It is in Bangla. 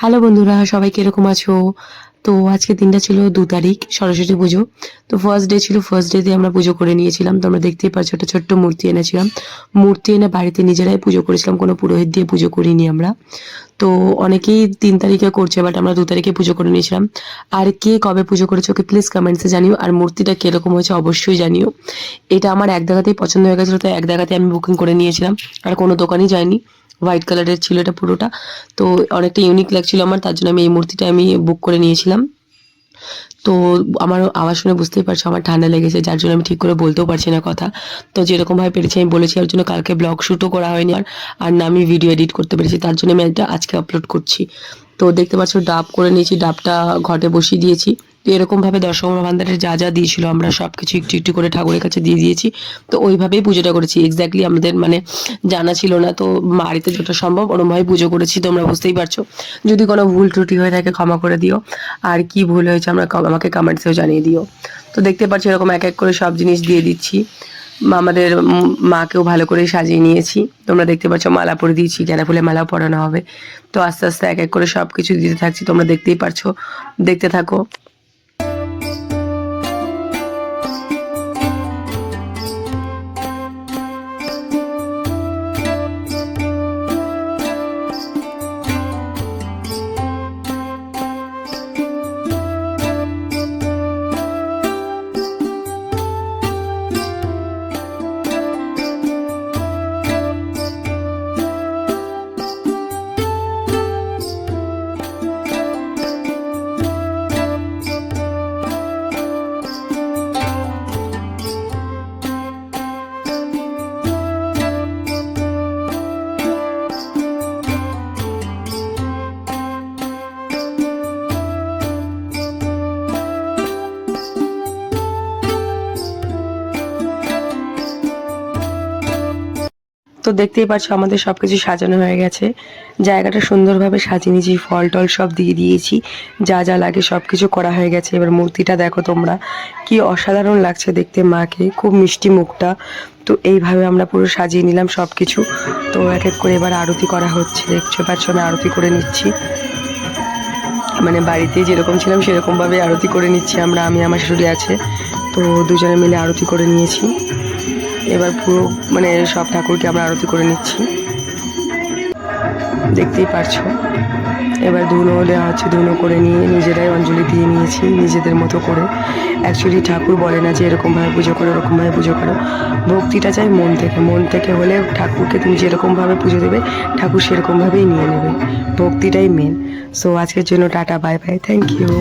হ্যালো বন্ধুরা, সবাই কিরকম আছো? তো আজকে দিনটা ছিল 2 তারিখ, সরস্বতী পুজো। তো ফার্স্ট ডে ছিল, ফার্স্ট ডে তে আমরা পুজো করে নিয়েছিলাম। তো আমরা দেখতেই পাচ্ছ একটা ছোট্ট মূর্তি এনেছিলাম। মূর্তি এনে বাড়িতে নিজেরাই পুজো করেছিলাম, কোনো পুরোহিত দিয়ে পুজো করিনি আমরা। তো অনেকেই 3 তারিখে করছে, বাট আমরা 2 তারিখে পুজো করে নিয়েছিলাম। আর কে কবে পুজো করেছো ওকে প্লিজ কমেন্টসে জানিও, আর মূর্তিটা কিরকম হয়েছে অবশ্যই জানিও। এটা আমার এক জায়গাতেই পছন্দ হয়ে গেছিলো, তাই এক জায়গাতে আমি বুকিং করে নিয়েছিলাম, আর কোনো দোকানই যায়নি। হোয়াইট কালারের ছিল এটা পুরোটা। তো অনেকটা ইউনিক লাগছিল আমার, তার জন্য আমি এই মূর্তিটা আমি বুক করে নিয়েছিলাম। তো আমার আওয়াজ শুনে বুঝতেই পারছো আমার ঠান্ডা লেগেছে, যার জন্য আমি ঠিক করে বলতেও পারছি না কথা। তো যেরকমভাবে পেরেছি আমি বলেছি, ওর জন্য কালকে ব্লগ শ্যুটও করা হয়নি, আর না আমি ভিডিও এডিট করতে পেরেছি, তার জন্য আমি এটা আজকে আপলোড করছি। তো দেখতে পাচ্ছ ডাব করে নিয়েছি, ডাবটা ঘটে বসিয়ে দিয়েছি। তো এরকমভাবে দশমা ভান্ডারের যা যা দিয়েছিল আমরা সব কিছু একটু একটু করে ঠাকুরের কাছে দিয়ে দিয়েছি। তো ওইভাবেই পুজোটা করেছি, এক্স্যাক্টলি আমাদের মানে জানা ছিল না, তো বাড়িতে যতটা সম্ভব ওরমভাবে পুজো করেছি। তোমরা বুঝতেই পারছো, যদি কোনো ভুল ত্রুটি হয়ে থাকে ক্ষমা করে দিও, আর কি ভুল হয়েছে আমাকে কমেন্টসেও জানিয়ে দিও। তো দেখতে পাচ্ছি এরকম এক এক করে সব জিনিস দিয়ে দিচ্ছি। আমাদের মাকেও ভালো করে সাজিয়ে নিয়েছি, তোমরা দেখতে পাচ্ছ মালা পরে দিয়েছি, গাঁদা ফুলের মালাও পরানো হবে। তো আস্তে আস্তে এক এক করে সব কিছু দিতে থাকছি, তোমরা দেখতেই পারছো, দেখতে থাকো। তো দেখতেই পাচ্ছ আমাদের সবকিছু সাজানো হয়ে গেছে, জায়গাটা সুন্দরভাবে সাজিয়ে নিয়েছি, ফল টল সব দিয়ে দিয়েছি, যা যা লাগে সব কিছু করা হয়ে গেছে। এবার মূর্তিটা দেখো তোমরা, কি অসাধারণ লাগছে দেখতে মাকে, খুব মিষ্টি মুখটা। তো এইভাবে আমরা পুরো সাজিয়ে নিলাম সব কিছু। তো এক এক করে এবার আরতি করা হচ্ছে, দেখছো পাচ্ছ আমি আরতি করে নিচ্ছি, মানে বাড়িতে যেরকম ছিলাম সেরকমভাবে আরতি করে নিচ্ছি আমরা, আমি আমার শাশুড়ি আছে, তো দুজনে মিলে আরতি করে নিয়েছি। এবার পুরো মানে সব ঠাকুরকে আমরা আরতি করে নিচ্ছি, দেখতেই পারছো। এবার ধুনো দেওয়া হচ্ছে, ধুনো করে নিয়ে নিজেরাই অঞ্জলি দিয়ে নিয়েছি নিজেদের মতো করে। অ্যাকচুয়ালি ঠাকুর বলে না যে এরকমভাবে পুজো করো ওরকমভাবে পুজো করো, ভক্তিটা চাই মন থেকে, মন থেকে হলে ঠাকুরকে তুমি যেরকমভাবে পুজো দেবে ঠাকুর সেরকমভাবেই নিয়ে নেবে, ভক্তিটাই মেন। সো আজকের জন্য tata, bye bye, thank you.